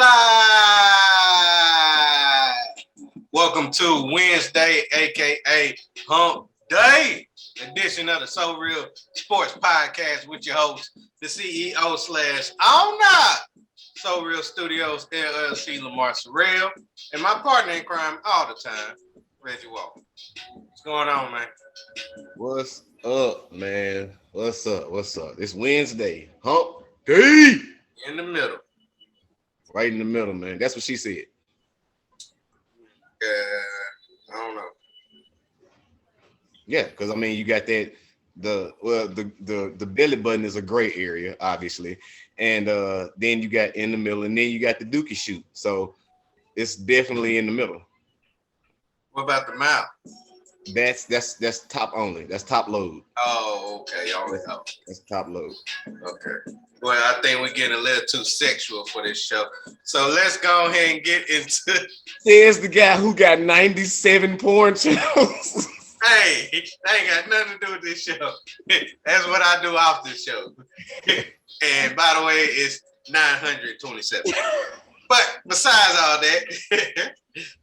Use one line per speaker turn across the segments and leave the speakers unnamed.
live. Welcome to Wednesday, aka Hump Day, edition of the SoReal Sports Podcast with your host, the CEO / owner, SoReal Studios LLC, Lamar SoReal, and my partner in crime all the time, Reggie Walker. What's going on, man?
What's up, man? What's up? It's Wednesday. Hump Day.
In the middle.
Right in the middle, man. That's what she said.
I don't know.
Yeah, because I mean you got that the belly button is a gray area, obviously. And then you got in the middle, and then you got the dookie shoot. So it's definitely in the middle.
What about the mouth?
That's top only. That's top load.
Oh, okay.
That's top load.
Okay. Well, I think we're getting a little too sexual for this show. So let's go ahead and get into.
There's the guy who got 97 porn channels.
Hey, that ain't got nothing to do with this show. That's what I do off this show. And by the way, it's 927. But besides all that,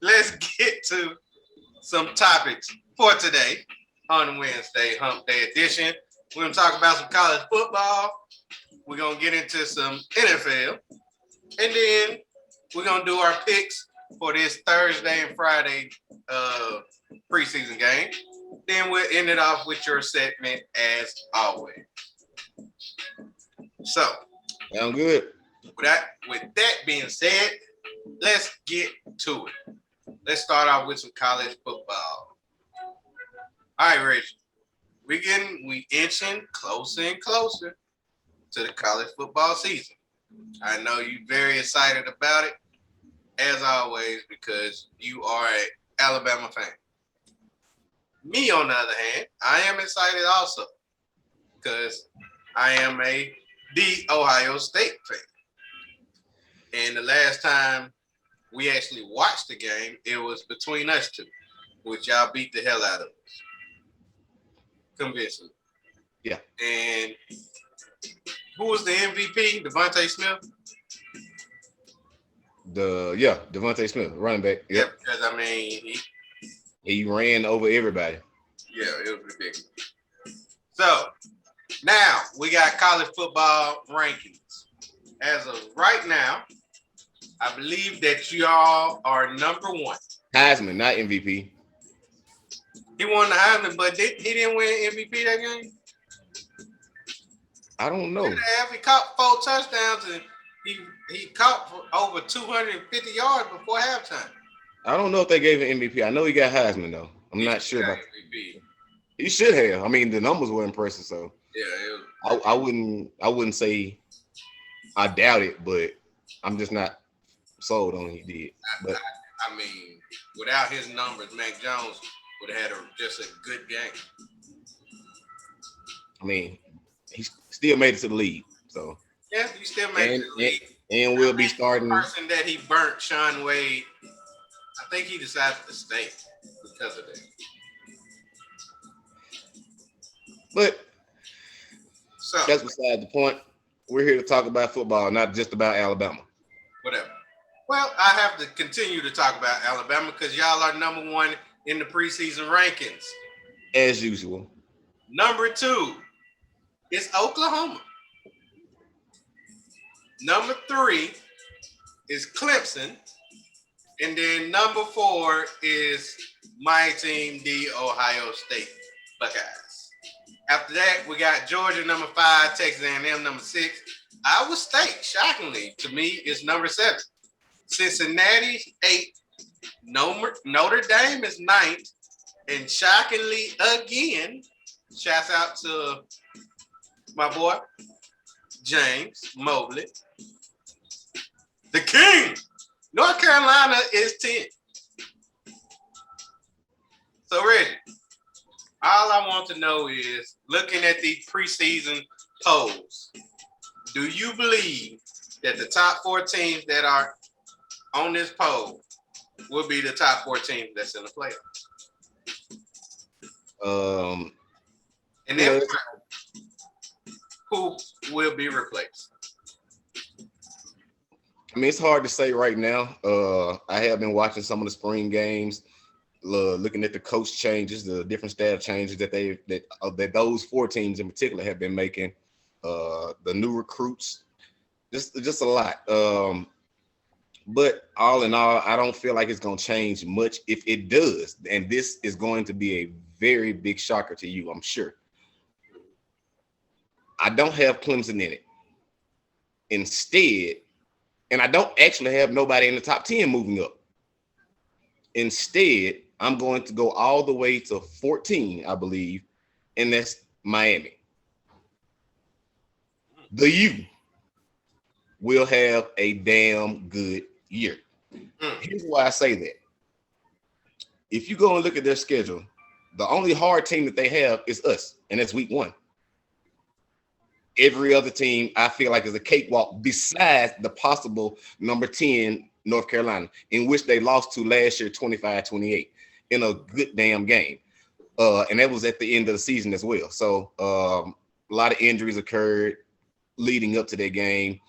let's get to some topics for today on Wednesday Hump Day edition. We're going to talk about some college football. We're going to get into some NFL. And then we're going to do our picks for this Thursday and Friday preseason game. Then we'll end it off with your segment as always. So,
Sound good.
With that being said, let's get to it. Let's start off with some college football. All right, Reggie. We inching closer and closer to the college football season. I know you're very excited about it, as always, because you are an Alabama fan. Me, on the other hand, I am excited also because I am the Ohio State fan. And the last time we actually watched the game, it was between us two, which y'all beat the hell out of us. Convincingly.
Yeah.
And who was the MVP? Devontae Smith?
Devontae Smith, running back. Yep.
Yeah, because I mean
he ran over everybody.
Yeah, it was ridiculous. So now we got college football rankings. As of right now, I believe that y'all are number one.
Heisman, not MVP.
He won the Heisman, but he didn't win MVP that game?
I don't know.
He caught 4 touchdowns and he caught for over 250 yards before halftime.
I don't know if they gave him MVP. I know he got Heisman though. I'm not sure about MVP. He should have. I mean, the numbers were impressive. So yeah, I wouldn't say I doubt it, but I'm just not sold on he did. But
I mean, without his numbers, Mac Jones would have had just a good game.
I mean, he still made it to the league. So
yeah, he still made it to the league.
And we'll be starting.
The person that he burnt, Sean Wade, I think he decided to stay because of that.
But that's beside the point. We're here to talk about football, not just about Alabama.
Whatever. Well, I have to continue to talk about Alabama because y'all are number one in the preseason rankings.
As usual.
Number 2 is Oklahoma. Number 3 is Clemson. And then number 4 is my team, the Ohio State Buckeyes. After that, we got Georgia, number 5, Texas A&M, number 6. Iowa State, shockingly, to me, is number 7. Cincinnati, 8. Notre Dame is 9th. And shockingly, again, shouts out to my boy, James Mobley. The King. North Carolina is 10. So, Reggie, all I want to know is, looking at the preseason polls, do you believe that the top 4 teams that are on this poll will be the top 4 teams that's in the playoffs? And then who will be replaced?
I mean, it's hard to say right now. I have been watching some of the spring games, looking at the coach changes, the different staff changes that those 4 teams in particular have been making. The new recruits, just a lot. But all in all, I don't feel like it's going to change much. If it does, and this is going to be a very big shocker to you, I'm sure. I don't have Clemson in it. Instead, and I don't actually have nobody in the top 10 moving up. Instead, I'm going to go all the way to 14, I believe, and that's Miami. The U will have a damn good year. Here's why I say that. If you go and look at their schedule, the only hard team that they have is us, and that's week 1. Every other team, I feel like, is a cakewalk besides the possible number 10 North Carolina, in which they lost to last year 25-28 in a good damn game. And that was at the end of the season as well. So a lot of injuries occurred leading up to that game.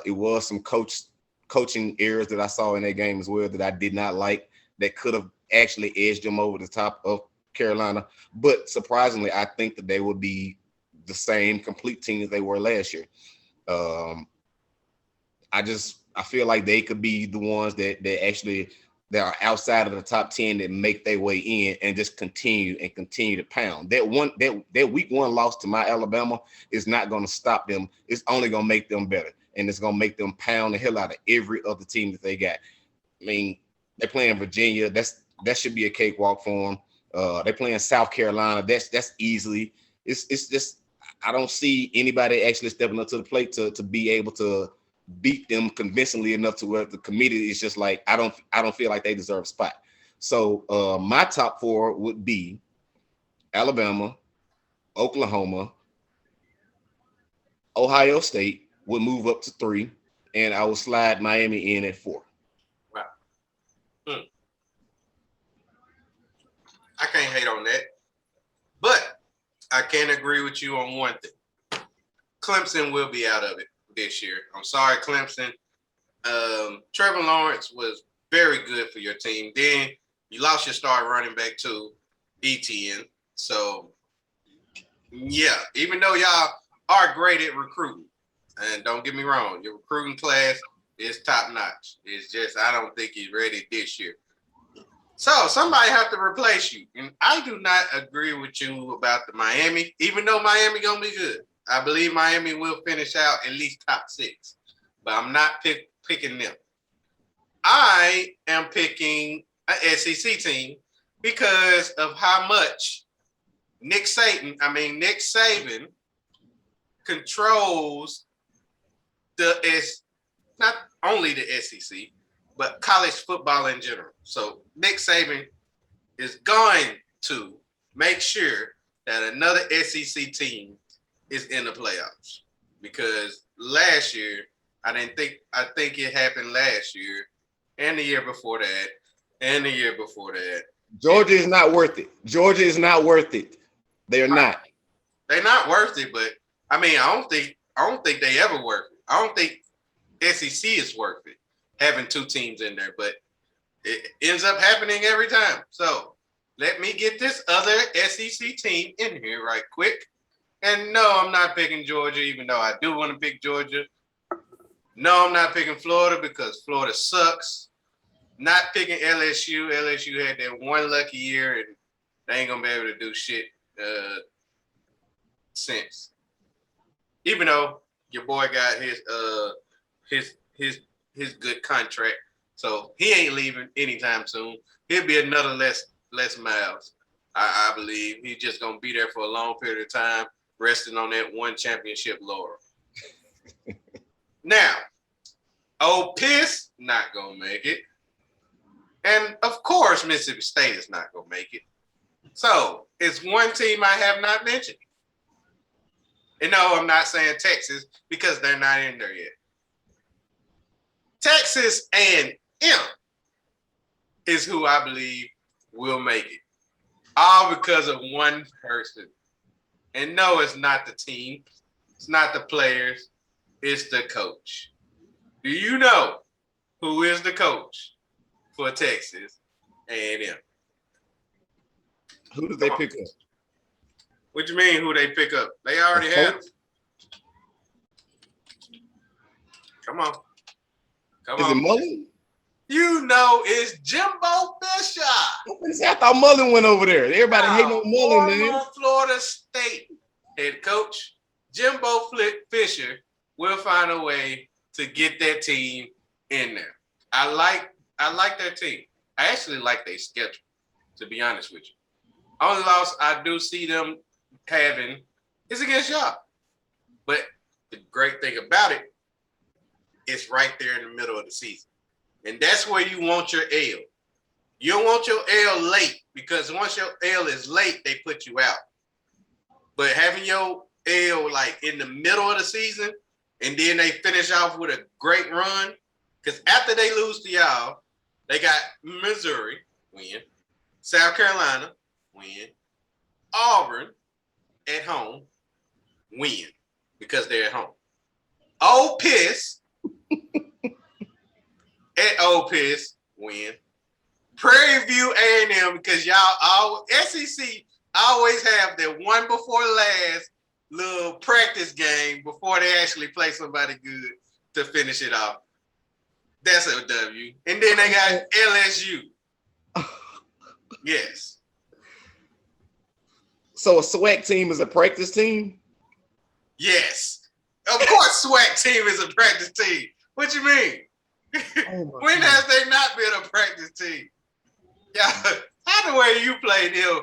It was some coaching errors that I saw in that game as well that I did not like, that could have actually edged them over the top of Carolina. But surprisingly, I think that they will be the same complete team as they were last year. I feel like they could be the ones that are outside of the top 10 that make their way in and just continue to pound. That week 1 loss to my Alabama is not going to stop them. It's only going to make them better, and it's going to make them pound the hell out of every other team that they got. I mean, they're playing Virginia. That should be a cakewalk for them. They're playing South Carolina. That's easily. It's just, I don't see anybody actually stepping up to the plate to be able to beat them convincingly enough to where the committee is just like, I don't feel like they deserve a spot. So my top 4 would be Alabama, Oklahoma, Ohio State would move up to 3, and I will slide Miami in at 4.
Wow. I can't hate on that, but I can agree with you on one thing. Clemson will be out of it this year. I'm sorry, Clemson. Trevor Lawrence was very good for your team. Then you lost your star running back to ETN. So, yeah, even though y'all are great at recruiting, and don't get me wrong, your recruiting class is top notch. It's just I don't think he's ready this year. So somebody have to replace you. And I do not agree with you about the Miami, even though Miami going to be good. I believe Miami will finish out at least top 6, but I'm not picking them. I am picking an SEC team because of how much Nick Saban controls not only the SEC, but college football in general. So Nick Saban is going to make sure that another SEC team is in the playoffs, because last year I think it happened last year and the year before that and the year before that.
Georgia is not worth it. Georgia is not worth it. They are not.
They're not worth it, but I mean, I don't think they ever worth it. I don't think SEC is worth it, having 2 teams in there, but it ends up happening every time. So let me get this other SEC team in here right quick. And no, I'm not picking Georgia, even though I do want to pick Georgia. No, I'm not picking Florida because Florida sucks. Not picking LSU. LSU had that one lucky year, and they ain't gonna be able to do shit since. Even though your boy got his good contract, so he ain't leaving anytime soon. He'll be another Les Miles. I believe he's just gonna be there for a long period of time, resting on that one championship laurel. Now, Ole Miss not gonna make it, and of course Mississippi State is not gonna make it. So it's one team I have not mentioned. And no, I'm not saying Texas because they're not in there yet. Texas A&M is who I believe will make it. All because of one person. And no, it's not the team. It's not the players. It's the coach. Do you know who is the coach for Texas A&M?
Who did they pick up?
What do you mean who they pick up? They already have. Come on.
Is it Mullen?
You know it's Jimbo Fisher.
I thought Mullen went over there. Everybody hating on Mullen, man.
Florida State head coach Jimbo Fisher will find a way to get that team in there. I like their team. I actually like their schedule, to be honest with you. Only loss I do see them having is against y'all. But the great thing about it, it's right there in the middle of the season. And that's where you want your L. You don't want your L late, because once your L is late, they put you out. But having your L like in the middle of the season, and then they finish off with a great run, because after they lose to y'all, they got Missouri, win, South Carolina, win, Auburn at home, win, because they're at home. Ole Piss at Ole Piss, win. Prairie View A&M, because y'all all SEC always have their one before last little practice game before they actually play somebody good to finish it off. That's a W. And then they got LSU. Yes.
So a SWAC team is a practice team?
Yes. Of course SWAC team is a practice team. What you mean? When has they not been a practice team? Yeah, how the way you played them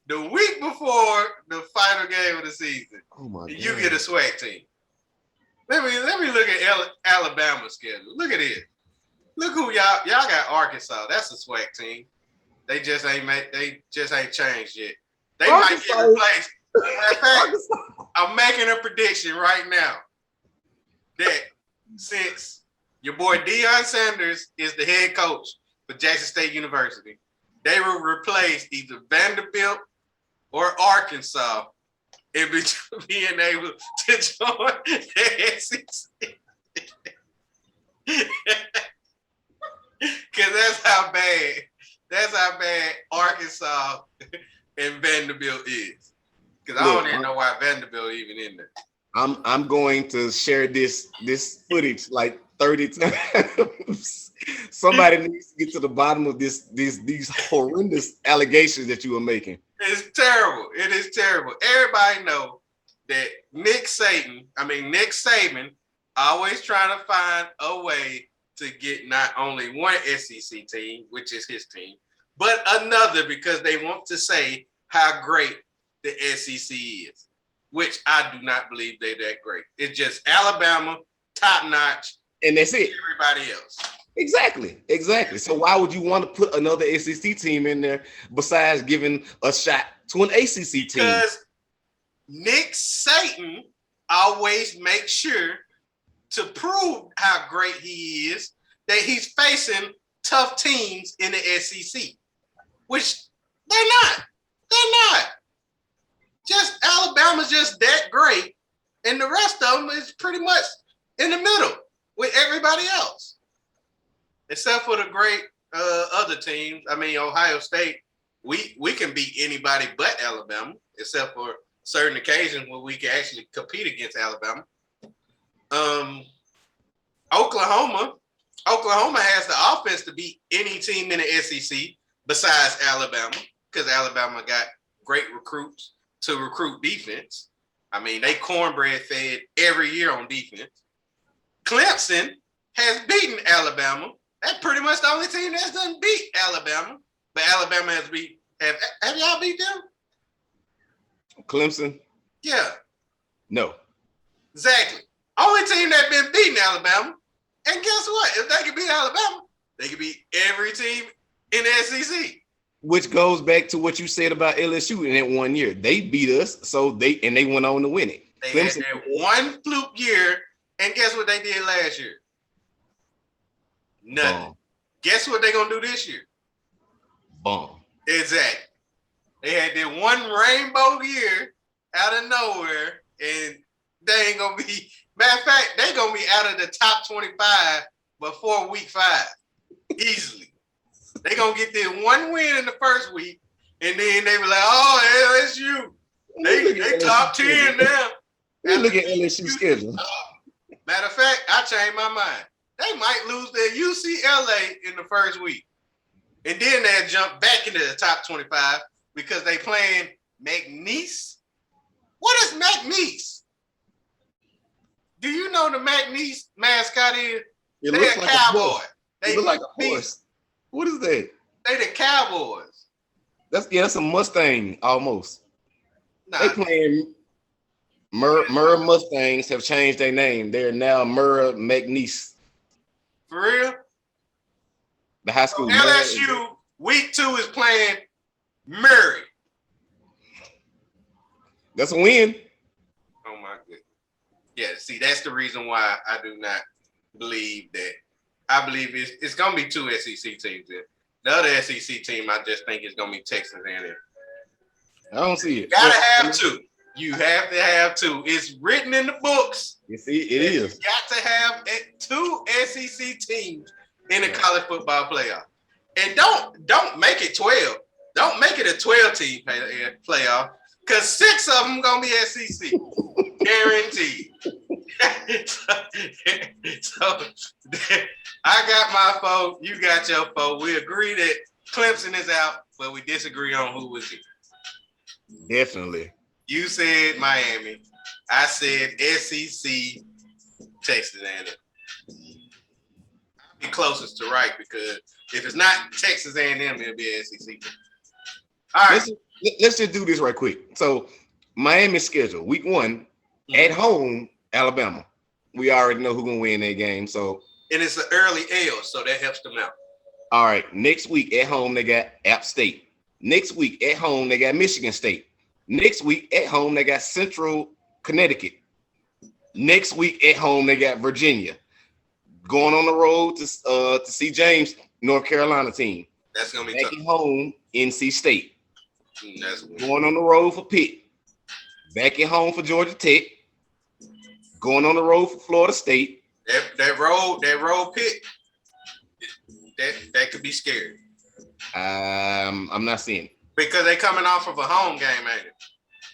the week before the final game of the season, you get a SWAC team. Let me look at Alabama's schedule. Look at it. Look who y'all got. Arkansas. That's a SWAC team. They just ain't changed yet. They might get replaced. In fact, I'm making a prediction right now that since your boy Deion Sanders is the head coach for Jackson State University, they will replace either Vanderbilt or Arkansas in being able to join the SEC. Because that's how bad Arkansas and Vanderbilt is. Because I don't even know why Vanderbilt even in there.
I'm going to share this footage like 30 times. Somebody needs to get to the bottom of these horrendous allegations that you are making.
It's terrible. It is terrible. Everybody know that Nick Saban always trying to find a way to get not only one SEC team, which is his team, but another, because they want to say how great the SEC is, which I do not believe they're that great. It's just Alabama, top notch,
and that's it.
Everybody else.
Exactly. So why would you want to put another SEC team in there besides giving a shot to an ACC team?
Because Nick Saban always makes sure to prove how great he is that he's facing tough teams in the SEC, which they're not. They're not. Just Alabama's just that great, and the rest of them is pretty much in the middle with everybody else. Except for the great other teams. I mean, Ohio State, we can beat anybody but Alabama, except for certain occasions where we can actually compete against Alabama. Oklahoma has the offense to beat any team in the SEC besides Alabama, because Alabama got great recruits to recruit defense. I mean, they cornbread fed every year on defense. Clemson has beaten Alabama. That's pretty much the only team that's done beat Alabama. But Alabama has beat. Have y'all beat them?
Clemson?
Yeah.
No.
Exactly. Only team that been beating Alabama. And guess what? If they can beat Alabama, they can beat every team in the SEC.
Which goes back to what you said about LSU in that 1 year. They beat us, so they went on to win it.
They had that one fluke year, and guess what they did last year? Nothing. Guess what they're gonna do this year?
Bomb.
Exactly. They had that one rainbow year out of nowhere, and they ain't gonna be Matter of fact, they're gonna be out of the top 25 before week 5. Easily. They're gonna get this one win in the first week, and then they be like, oh, LSU. They top 10 now.
You look at LSU schedule.
Matter of fact, I changed my mind. They might lose their UCLA in the first week. And then they'll jump back into the top 25 because they playing McNeese. What is McNeese? Do you know the McNeese mascot is? They're a
like
cowboy.
They look like a horse. What is that?
They the Cowboys.
That's a Mustang almost.
Nah,
they playing Murrah Mustangs have changed their name. They're now Murrah McNeese.
For real?
The high school.
So LSU week 2 is playing Murray.
That's a win.
Oh my goodness. Yeah, see, that's the reason why I do not believe that. I believe it's gonna be 2 SEC teams there. The other SEC team, I just think it's gonna be Texas A&M.
I don't see it.
You gotta have 2. You have to have 2. It's written in the books.
You see, it is.
You got to have 2 SEC teams in the college football playoff. And don't make it 12. Don't make it a 12-team playoff, because 6 of them gonna be SEC. Guaranteed. so I got my vote, you got your vote. We agree that Clemson is out, but we disagree on who was in.
Definitely.
You said Miami. I said SEC, Texas A&M. I'll be closest to right, because if it's not Texas A&M, it'll be SEC. All right.
Let's just do this right quick. So Miami's schedule, week 1, at home, Alabama. We already know who's gonna win that game. So,
and it's an early L, so that helps them out.
All right. Next week at home, they got App State. Next week at home, they got Michigan State. Next week at home, they got Central Connecticut. Next week at home, they got Virginia. Going on the road to see James, North Carolina team.
That's gonna be
back
tough.
at home, NC State.
That's
going on the road for Pitt. Back at home for Georgia Tech. Going on the road for Florida State.
That road Pitt. That could be scary.
I'm not seeing it.
Because they coming off of a home game, ain't it?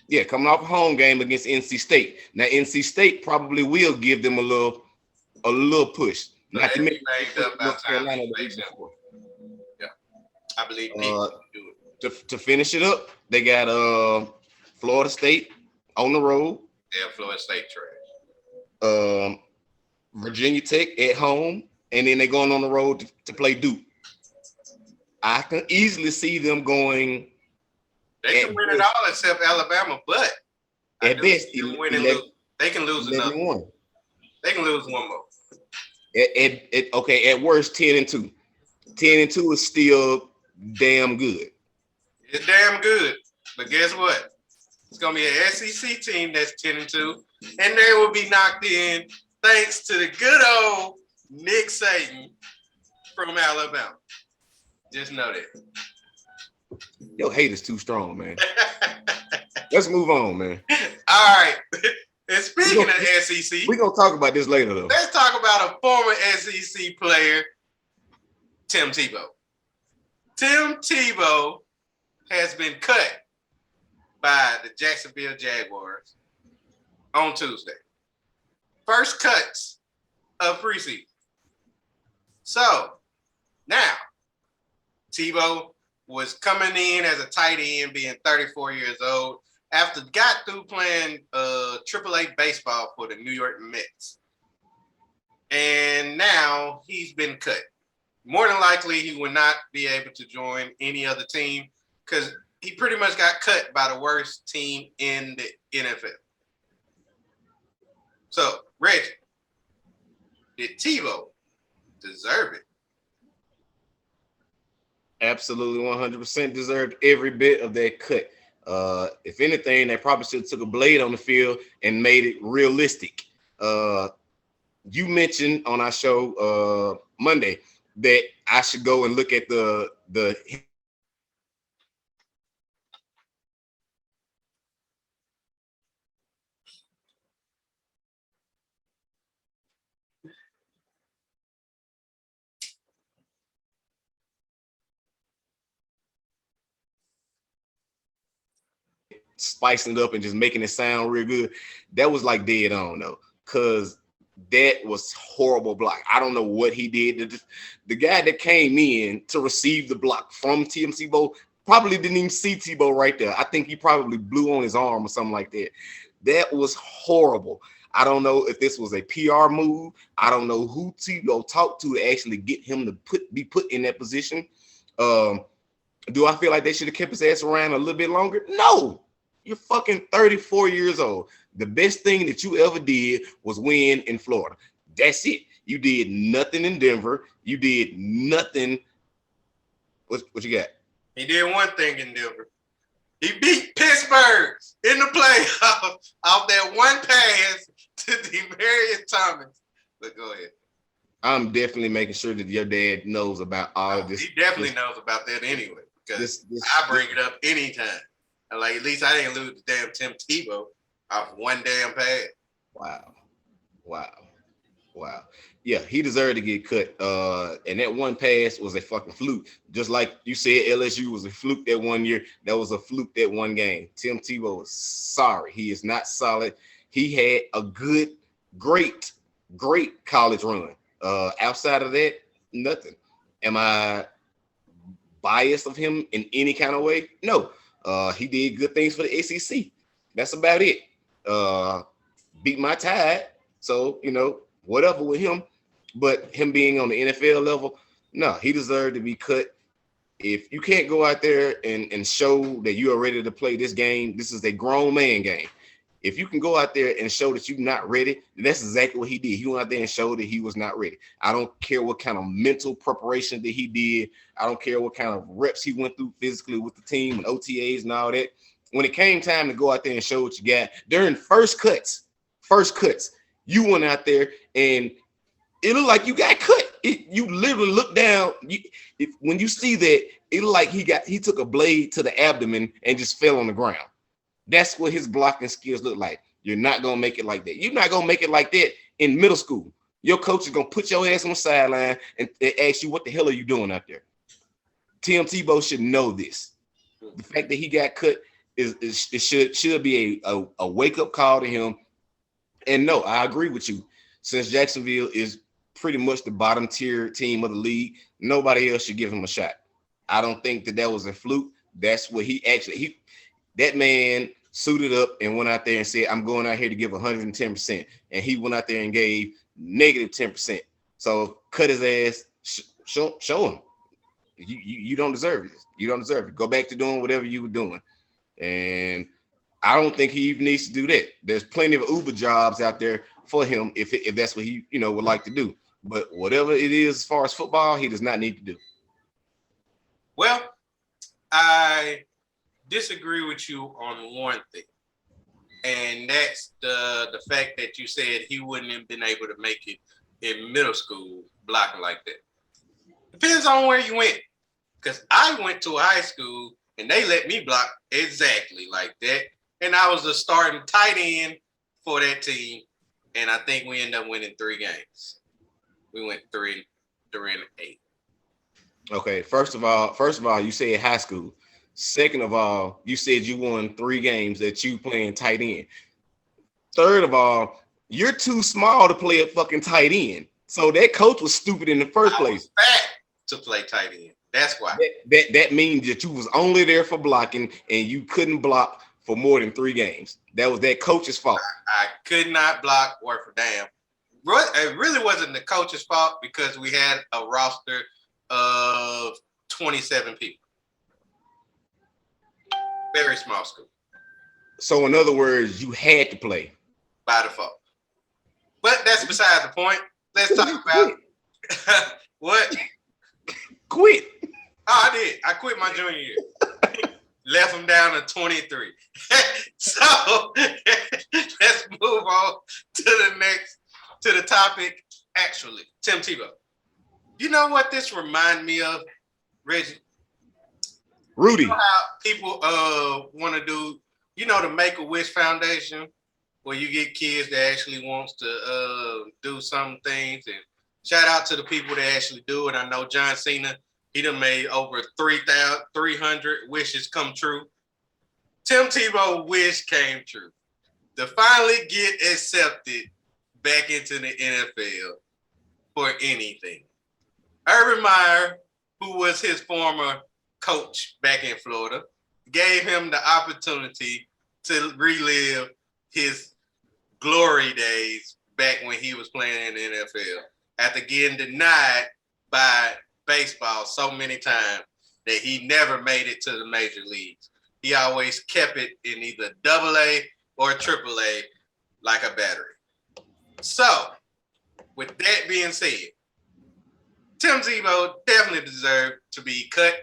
Yeah, coming off a home game against NC State. Now NC State probably will give them a little push.
So
not to mention
North Carolina. Yeah, I believe they can do it.
To finish it up, they got Florida State on the road.
Yeah, Florida State trash.
Virginia Tech at home, and then they're going on the road to play Duke. I can easily see them going.
They can win it all except Alabama, but
at best,
they can lose another. They can lose one more.
At worst, 10-2. 10-2 is still damn good.
It's damn good, but guess what? It's gonna be an SEC team that's 10-2, and they will be knocked in thanks to the good old Nick Saban from Alabama. Just know that.
Your hate is too strong, man. Let's move on, man.
All right. And speaking of SEC,
we're going to talk about this later, though.
Let's talk about a former SEC player, Tim Tebow. Tim Tebow has been cut by the Jacksonville Jaguars on Tuesday. First cuts of preseason. So, now, Tebow was coming in as a tight end, being 34 years old, after got through playing AAA baseball for the New York Mets. And now he's been cut. More than likely, he will not be able to join any other team because he pretty much got cut by the worst team in the NFL. So, Reggie, did Tebow deserve it?
Absolutely 100% deserved every bit of that cut. If anything, they probably should have took a blade on the field and made it realistic. You mentioned on our show Monday that I should go and look at the spicing it up and just making it sound real good. That was like dead on though, because that was horrible block. I don't know what he did. The guy that came in to receive the block from Tim Tebow probably didn't even see Tebow right there. I think he probably blew on his arm or something like that. That was horrible. I don't know if this was a PR move. I don't know who Tebow talked to actually get him to be put in that position. Do I feel like they should have kept his ass around a little bit longer? No. You're fucking 34 years old. The best thing that you ever did was win in Florida. That's it. You did nothing in Denver. You did nothing. What you got?
He did one thing in Denver. He beat Pittsburgh in the playoffs off that one pass to Demaryius Thomas. But go ahead.
I'm definitely making sure that your dad knows about all of this.
He definitely knows about that anyway, because I bring it up anytime. Like, at least I didn't lose the damn Tim Tebow off one damn pass.
Wow. Yeah, he deserved to get cut. And that one pass was a fucking fluke. Just like you said, LSU was a fluke that one year. That was a fluke that one game. Tim Tebow is sorry. He is not solid. He had a good, great college run. Outside of that, nothing. Am I biased of him in any kind of way? No. He did good things for the SEC. That's about it. Beat my Tide. So, whatever with him. But him being on the NFL level, no, he deserved to be cut. If you can't go out there and show that you are ready to play this game, this is a grown man game. If you can go out there and show that you're not ready, that's exactly what he did. He went out there and showed that he was not ready. I don't care what kind of mental preparation that he did. I don't care what kind of reps he went through physically with the team and OTAs and all that. When it came time to go out there and show what you got, during first cuts, you went out there and it looked like you got cut. You literally look down. When you see that, it looked like he took a blade to the abdomen and just fell on the ground. That's what his blocking skills look like. You're not going to make it like that. You're not going to make it like that in middle school. Your coach is going to put your ass on the sideline and ask you, what the hell are you doing out there? Tim Tebow should know this. The fact that he got cut should be a wake-up call to him. And no, I agree with you. Since Jacksonville is pretty much the bottom tier team of the league, nobody else should give him a shot. I don't think that was a fluke. That's what that man suited up and went out there and said, I'm going out here to give 110%. And he went out there and gave negative 10%. So cut his ass, show him. You don't deserve it. You don't deserve it. Go back to doing whatever you were doing. And I don't think he even needs to do that. There's plenty of Uber jobs out there for him if that's what he would like to do. But whatever it is as far as football, he does not need to do.
Well, I disagree with you on one thing, and that's the fact that you said he wouldn't have been able to make it in middle school blocking like that. Depends on where you went, because I went to a high school and they let me block exactly like that, and I was a starting tight end for that team, and I think we ended up winning 3 games. We went 3-8.
Okay, first of all, you said high school. Second of all, you said you won 3 games that you playing tight end. Third of all, you're too small to play a fucking tight end. So that coach was stupid in the first place.
I was fat to play tight end. That's why.
That means that you was only there for blocking and you couldn't block for more than 3 games. That was that coach's fault.
I could not block worth a damn. It really wasn't the coach's fault because we had a roster of 27 people. Very small school.
So in other words, you had to play.
By default. But that's beside the point. Let's talk about what?
Quit.
Oh, I did. I quit my junior year. Left him down to 23. So let's move on to the topic. Actually, Tim Tebow. You know what this reminds me of, Reggie?
Rudy.
You know how people want to do, the Make-A-Wish Foundation, where you get kids that actually wants to do some things. And shout out to the people that actually do it. I know John Cena, he done made over 300 wishes come true. Tim Tebow wish came true to finally get accepted back into the NFL for anything. Urban Meyer, who was his former coach back in Florida, gave him the opportunity to relive his glory days back when he was playing in the NFL after getting denied by baseball so many times that he never made it to the major leagues. He always kept it in either AA or AAA like a battery. So, with that being said, Tim Tebow definitely deserved to be cut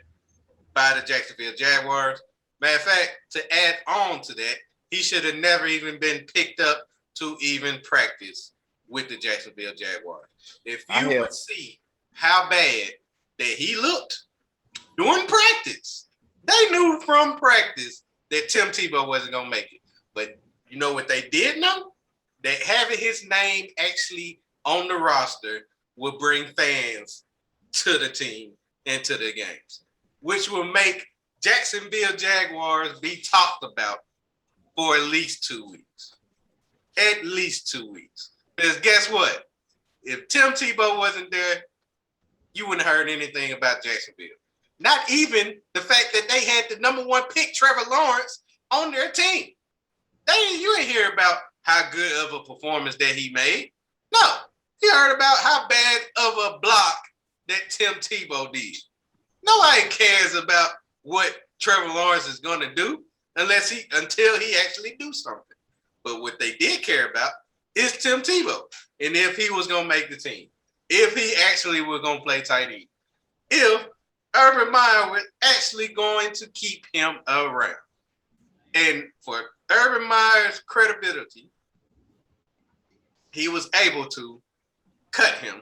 by the Jacksonville Jaguars. Matter of fact, to add on to that, he should have never even been picked up to even practice with the Jacksonville Jaguars. If you would see how bad that he looked during practice, they knew from practice that Tim Tebow wasn't going to make it. But you know what they did know? That having his name actually on the roster will bring fans to the team and to the games, which will make Jacksonville Jaguars be talked about for at least 2 weeks. At least 2 weeks. Because guess what? If Tim Tebow wasn't there, you wouldn't have heard anything about Jacksonville. Not even the fact that they had the number 1 pick, Trevor Lawrence, on their team. You didn't hear about how good of a performance that he made. No, you heard about how bad of a block that Tim Tebow did. Nobody cares about what Trevor Lawrence is going to do until he actually do something. But what they did care about is Tim Tebow and if he was going to make the team, if he actually was going to play tight end, if Urban Meyer was actually going to keep him around. And for Urban Meyer's credibility, he was able to cut him,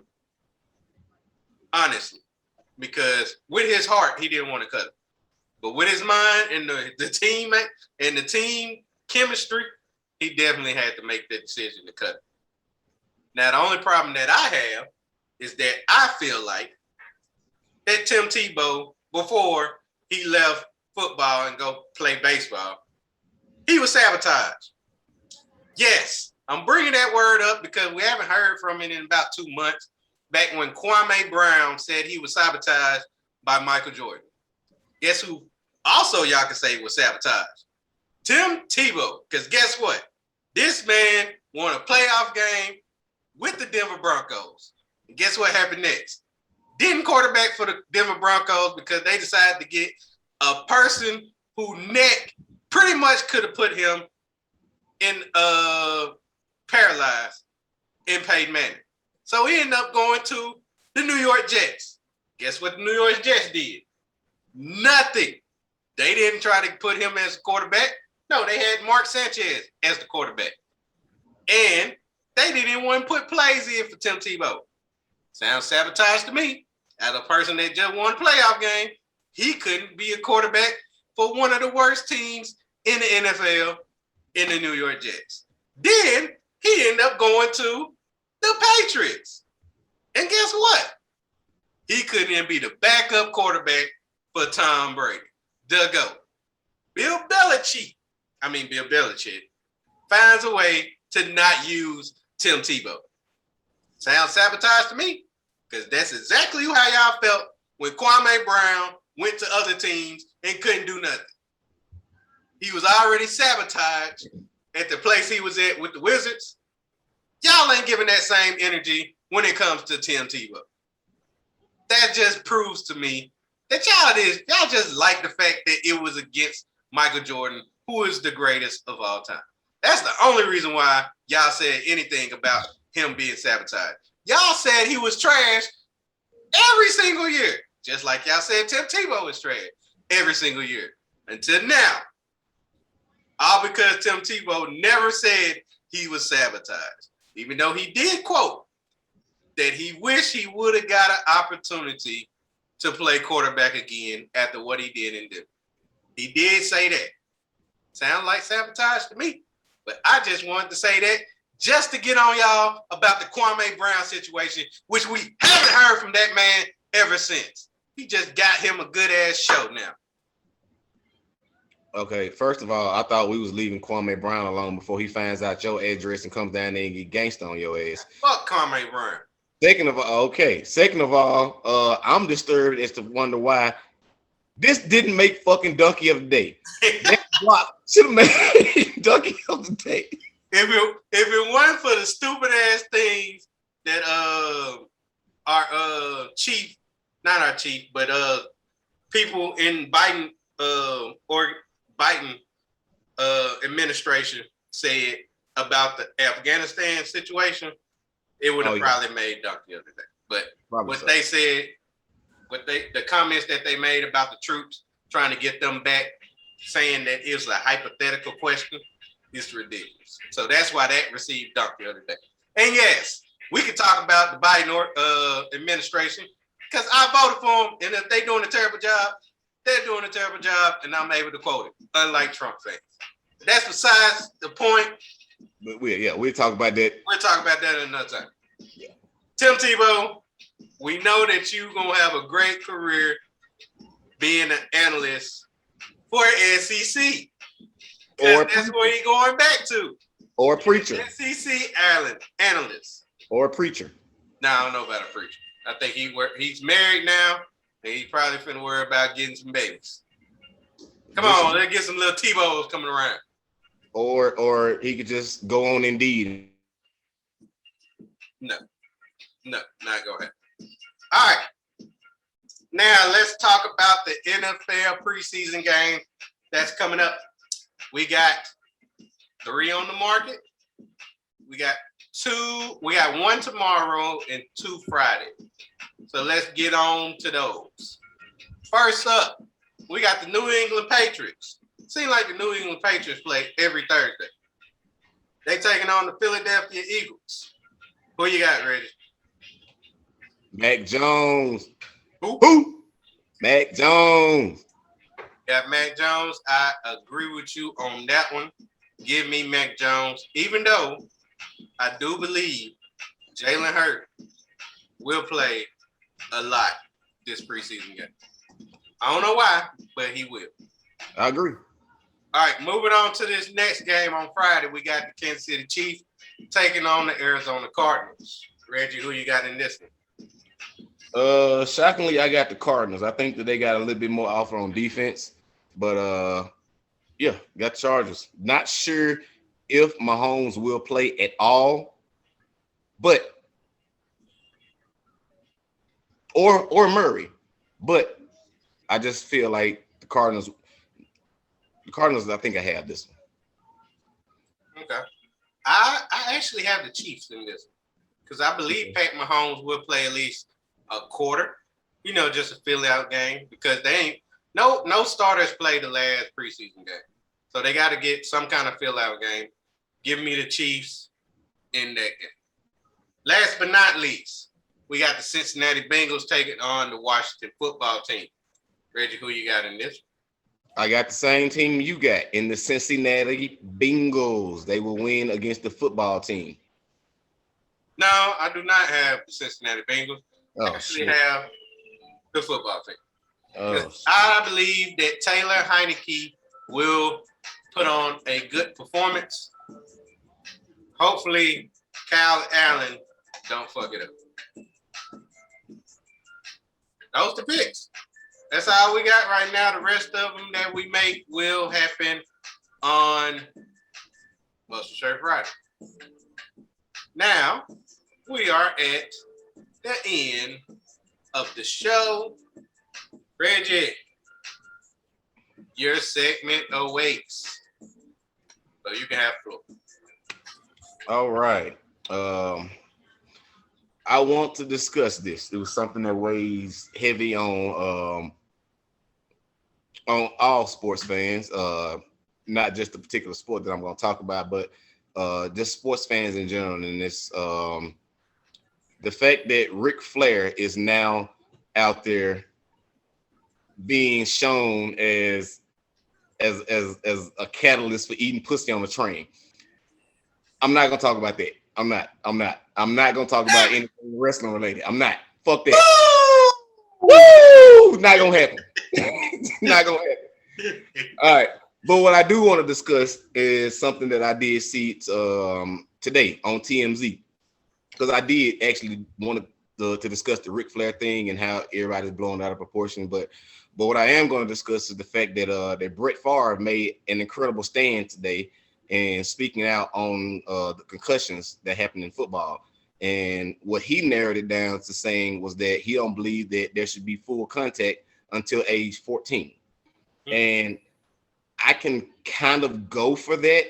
honestly, because with his heart, he didn't want to cut him. But with his mind and the teammate and the team chemistry, he definitely had to make the decision to cut him. Now, the only problem that I have is that I feel like that Tim Tebow, before he left football and go play baseball, he was sabotaged. Yes, I'm bringing that word up because we haven't heard from him in about 2 months, back when Kwame Brown said he was sabotaged by Michael Jordan. Guess who also y'all can say was sabotaged? Tim Tebow. Because guess what? This man won a playoff game with the Denver Broncos. And guess what happened next? Didn't quarterback for the Denver Broncos because they decided to get a person who neck pretty much could have put him in paralyzed in Peyton Manning. So he ended up going to the New York Jets. Guess what the New York Jets did? Nothing. They didn't try to put him as a quarterback. No, they had Mark Sanchez as the quarterback. And they didn't even want to put plays in for Tim Tebow. Sounds sabotage to me. As a person that just won a playoff game, he couldn't be a quarterback for one of the worst teams in the NFL in the New York Jets. Then he ended up going to the Patriots. And guess what? He couldn't even be the backup quarterback for Tom Brady. The GOAT. Bill Belichick finds a way to not use Tim Tebow. Sounds sabotage to me, because that's exactly how y'all felt when Kwame Brown went to other teams and couldn't do nothing. He was already sabotaged at the place he was at with the Wizards. Y'all ain't giving that same energy when it comes to Tim Tebow. That just proves to me that y'all just like the fact that it was against Michael Jordan, who is the greatest of all time. That's the only reason why y'all said anything about him being sabotaged. Y'all said he was trash every single year, just like y'all said Tim Tebow was trash every single year. Until now, all because Tim Tebow never said he was sabotaged, even though he did quote that he wished he would have got an opportunity to play quarterback again after what he did in Denver. He did say that. Sounds like sabotage to me. But I just wanted to say that just to get on y'all about the Kwame Brown situation, which we haven't heard from that man ever since. He just got him a good-ass show now.
Okay, first of all, I thought we was leaving Kwame Brown alone before he finds out your address and comes down there and get gangsta on your ass.
Fuck Kwame Brown.
Second of all, I'm disturbed as to wonder why this didn't make fucking Donkey of the Day. That block should have made Donkey of the Day.
If it wasn't for the stupid ass things that our chief, not our chief, but people in Biden or Biden administration said about the Afghanistan situation, it would have probably made Donkey of the Day. But they said, the comments that they made about the troops trying to get them back, saying that it was a hypothetical question, is ridiculous. So that's why that received Donkey of the Day. And yes, we could talk about the Biden administration because I voted for them, and if they're doing a terrible job, they're doing a terrible job, and I'm able to quote it, unlike Trump fans. That's besides the point.
But we'll talk about that.
We'll talk about that another time.
Yeah.
Tim Tebow, we know that you're going to have a great career being an analyst for SEC. Or that's where you're going back to.
Or a preacher.
SEC analyst.
Or a preacher.
No, I don't know about a preacher. I think he's married now, and he's probably finna worry about getting some babies. Come on, let's get some little Tebows coming around.
Or he could just go on Indeed.
No, not go ahead. All right. Now let's talk about the NFL preseason game that's coming up. We got 3 on the market. We got 2. We got 1 tomorrow and 2 Friday. So let's get on to those. First up, we got the New England Patriots. Seems like the New England Patriots play every Thursday. They taking on the Philadelphia Eagles. Who you got, Reggie?
Mac Jones.
Who?
Mac Jones.
Got Mac Jones. I agree with you on that one. Give me Mac Jones, even though I do believe Jalen Hurts will play a lot this preseason game. I don't know why, but he will.
I agree.
All right, moving on to this next game on Friday, we got the Kansas City Chiefs taking on the Arizona Cardinals. Reggie, who you got in this one?
Shockingly, I got the Cardinals. I think that they got a little bit more offer on defense, but yeah, got the Chargers. Not sure if Mahomes will play at all, but or Murray, but I just feel like the Cardinals. I think I have this one.
Okay, I actually have the Chiefs in this one because I believe Pat Mahomes will play at least a quarter. You know, just a fill out game because they ain't no starters play the last preseason game, so they got to get some kind of fill out game. Give me the Chiefs in that game. Last but not least, we got the Cincinnati Bengals taking on the Washington football team. Reggie, who you got in this?
I got the same team you got in the Cincinnati Bengals. They will win against the football team.
No, I do not have the Cincinnati Bengals. I actually have the football team. I believe that Taylor Heineke will put on a good performance. Hopefully, Kyle Allen don't fuck it up. Those the picks. That's all we got right now. The rest of them that we make will happen on Muscle Shirt Friday. Now, we are at the end of the show. Reggie, your segment awaits. So you can have the floor.
All right. I want to discuss this. It was something that weighs heavy on all sports fans, not just the particular sport that I'm going to talk about, but just sports fans in general. And it's the fact that Ric Flair is now out there being shown as a catalyst for eating pussy on the train. I'm not gonna talk about that. I'm not gonna talk about anything wrestling related. I'm not. Fuck that. Woo! Not gonna happen. Not gonna happen. All right. But what I do want to discuss is something that I did see today on TMZ, because I did actually want to discuss the Ric Flair thing and how everybody's blown out of proportion. But what I am going to discuss is the fact that that Brett Favre made an incredible stand today and speaking out on the concussions that happen in football. And what he narrowed it down to saying was that he don't believe that there should be full contact until age 14. And I can kind of go for that,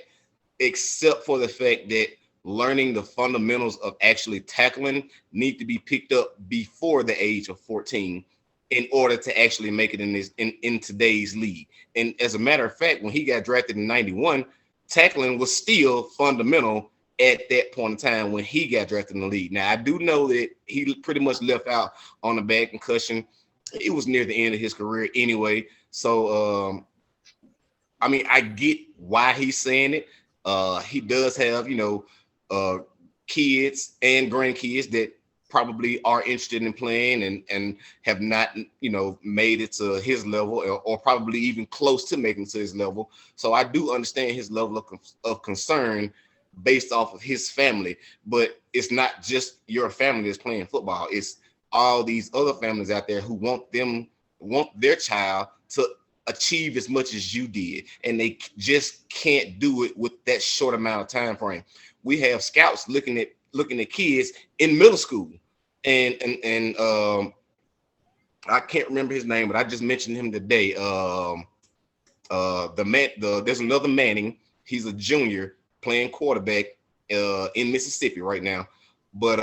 except for the fact that learning the fundamentals of actually tackling need to be picked up before the age of 14 in order to actually make it in today's league. And as a matter of fact, when he got drafted in 91, tackling was still fundamental at that point in time when he got drafted in the league. Now, I do know that he pretty much left out on a bad concussion. It was near the end of his career anyway. So, I mean, I get why he's saying it. He does have, kids and grandkids that probably are interested in playing and have not, made it to his level or probably even close to making it to his level. So I do understand his level of concern based off of his family. But it's not just your family that's playing football. It's all these other families out there who want their child to achieve as much as you did, and they just can't do it with that short amount of time frame. We have scouts looking at kids in middle school, and I can't remember his name, but I just mentioned him today. There's another Manning. He's a junior playing quarterback in Mississippi right now, but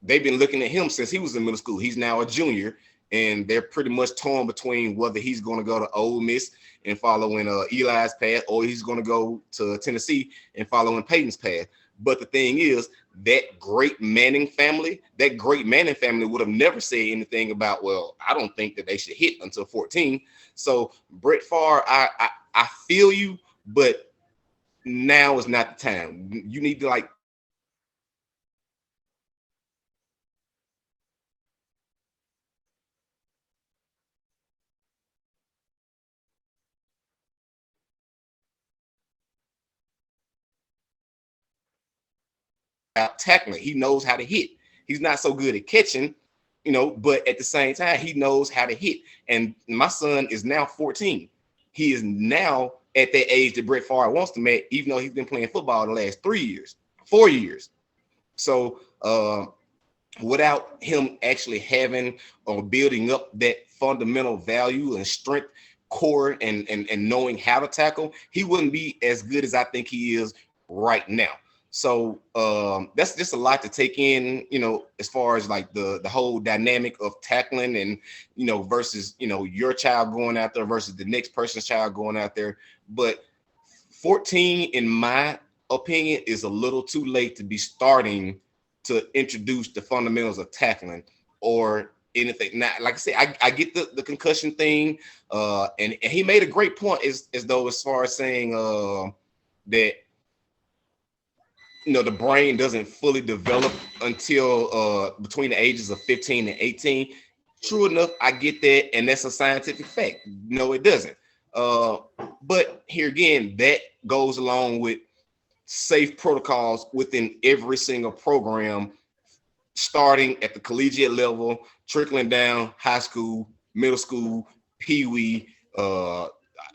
they've been looking at him since he was in middle school. He's now a junior, and they're pretty much torn between whether he's going to go to Ole Miss and following Eli's path, or he's going to go to Tennessee and following Peyton's path. But the thing is, that great Manning family would have never said anything about, well, I don't think that they should hit until 14. So Brett Favre, I feel you, but now is not the time. You need to out tackling. He knows how to hit. He's not so good at catching, but at the same time, he knows how to hit. And my son is now 14. He is now at that age that Brett Favre wants to make, even though he's been playing football the last 4 years. So without him actually having or building up that fundamental value and strength core and knowing how to tackle, he wouldn't be as good as I think he is right now. So that's just a lot to take in, as far as like the whole dynamic of tackling and, versus, your child going out there versus the next person's child going out there. But 14, in my opinion, is a little too late to be starting to introduce the fundamentals of tackling or anything. Now, like I said, I get the concussion thing, and he made a great point as far as saying that the brain doesn't fully develop until between the ages of 15 and 18. True enough, I get that, and that's a scientific fact. No, it doesn't. But here again, that goes along with safe protocols within every single program, starting at the collegiate level, trickling down high school, middle school, pee-wee. I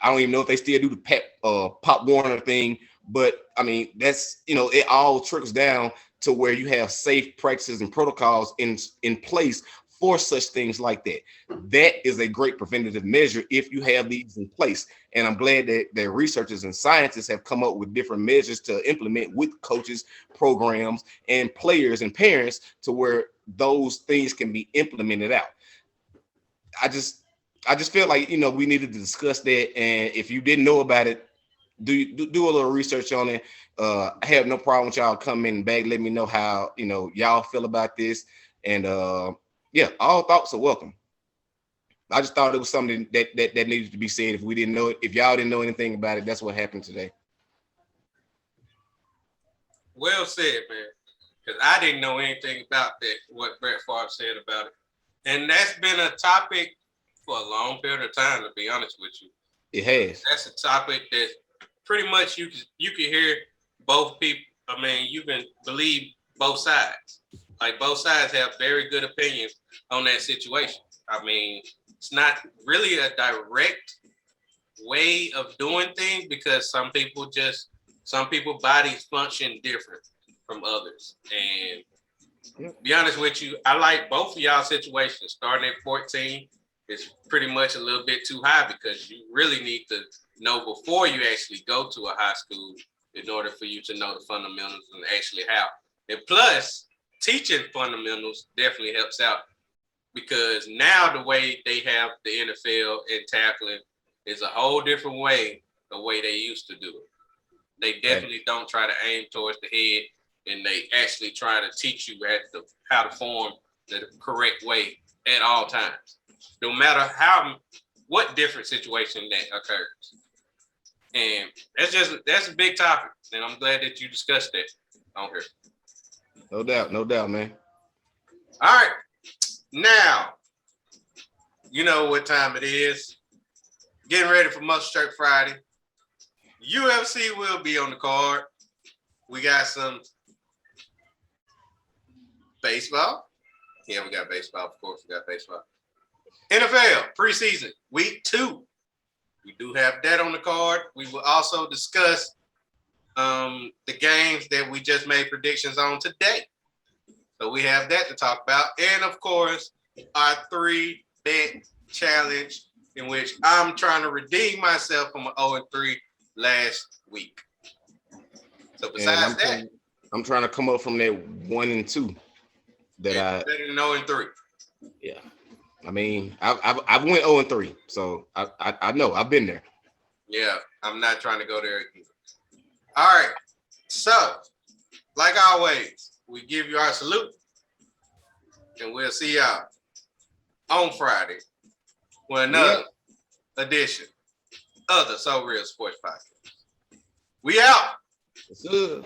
don't even know if they still do the Pop Warner thing, but I mean, that's, it all trickles down to where you have safe practices and protocols in place for such things like that. That is a great preventative measure if you have these in place. And I'm glad that researchers and scientists have come up with different measures to implement with coaches, programs, and players and parents to where those things can be implemented out. I just feel like, we needed to discuss that. And if you didn't know about it, do a little research on it. I have no problem with y'all coming back. Let me know how, y'all feel about this. And yeah, all thoughts are welcome. I just thought it was something that needed to be said. If we didn't know it, if y'all didn't know anything about it, that's what happened today.
Well said, man. Because I didn't know anything about that, what Brett Favre said about it. And that's been a topic for a long period of time, to be honest with you.
It has.
That's a topic that pretty much you can hear both people. I mean, you can believe both sides. Like both sides have very good opinions on that situation. I mean, it's not really a direct way of doing things because some people bodies function different from others. And be honest with you, I like both of y'all situations. Starting at 14 is pretty much a little bit too high because you really need to know before you actually go to a high school in order for you to know the fundamentals and actually how. And plus, teaching fundamentals definitely helps out because now the way they have the NFL and tackling is a whole different way the way they used to do it. They definitely don't try to aim towards the head, and they actually try to teach you how to form the correct way at all times, no matter what different situation that occurs. And that's a big topic, and I'm glad that you discussed that on here.
No doubt, man.
All right, now you know what time it is. Getting ready for Muscle Shirt Friday. UFC will be on the card. We got some baseball. Yeah, we got baseball. Of course, we got baseball. NFL preseason week 2. We do have that on the card. We will also discuss the games that we just made predictions on today. So we have that to talk about. And of course, our 3-bet challenge in which I'm trying to redeem myself from an 0-3 last week. So besides that,
I'm trying to come up from that 1-2 that
better than 0-3.
Yeah. I mean, I went 0-3, so I know I've been there.
Yeah, I'm not trying to go there again. All right, so like always, we give you our salute, and we'll see y'all on Friday with another edition of the SoReal Sports Podcast. We out.
It's good.